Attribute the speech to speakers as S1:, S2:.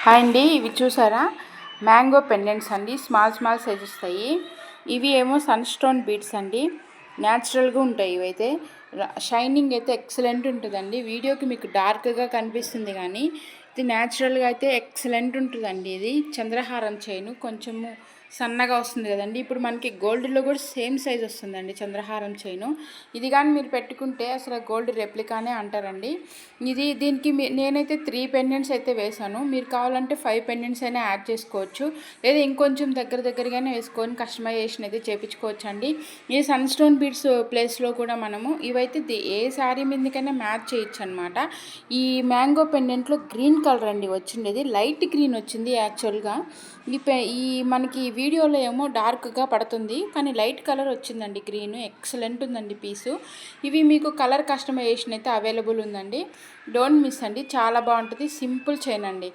S1: Hi అండి, ఇవి చూసారా మ్యాంగో పెండెంట్స్ అండి. స్మాల్ సైజ్ వస్తాయి. ఇవి ఏమో సన్ స్టోన్ బీడ్స్ అండి. న్యాచురల్గా ఉంటాయి. ఇవైతే షైనింగ్ అయితే ఎక్సలెంట్ ఉంటుందండి. వీడియోకి మీకు డార్క్గా కనిపిస్తుంది కానీ ఇది న్యాచురల్గా అయితే ఎక్సలెంట్ ఉంటుందండి. ఇది చంద్రహారం చైను కొంచెము సన్నగా వస్తుంది కదండి. ఇప్పుడు మనకి గోల్డ్లో కూడా సేమ్ సైజ్ వస్తుందండి చంద్రహారం చైను. ఇది కానీ మీరు పెట్టుకుంటే అసలు గోల్డ్ రెప్లికానే అంటారండి. దీనికి నేనైతే 3 పెండెంట్స్ అయితే వేసాను. మీరు కావాలంటే 5 పెండెంట్స్ అయినా యాడ్ చేసుకోవచ్చు, లేదా ఇంకొంచెం దగ్గరగానే వేసుకొని కస్టమైజేషన్ అయితే చేయించుకోవచ్చు అండి. ఈ సన్ స్టోన్ బీడ్స్ ప్లేస్లో కూడా మనము ఇవైతే ఏ శారీ మీదకైనా మ్యాచ్ చేయొచ్చు అనమాట. ఈ మ్యాంగో పెండెంట్లో గ్రీన్ కలర్ అండి వచ్చిండేది, లైట్ గ్రీన్ వచ్చింది యాక్చువల్గా. ఈ మనకి వీడియోలో ఏమో డార్క్గా పడుతుంది, కానీ లైట్ కలర్ వచ్చిందండి గ్రీన్. ఎక్సలెంట్ ఉందండి పీసు. ఇవి మీకు కలర్ కస్టమైజేషన్ అయితే అవైలబుల్ ఉందండి. డోంట్ మిస్ అండి, చాలా బాగుంటుంది. సింపుల్ చైన్ అండి.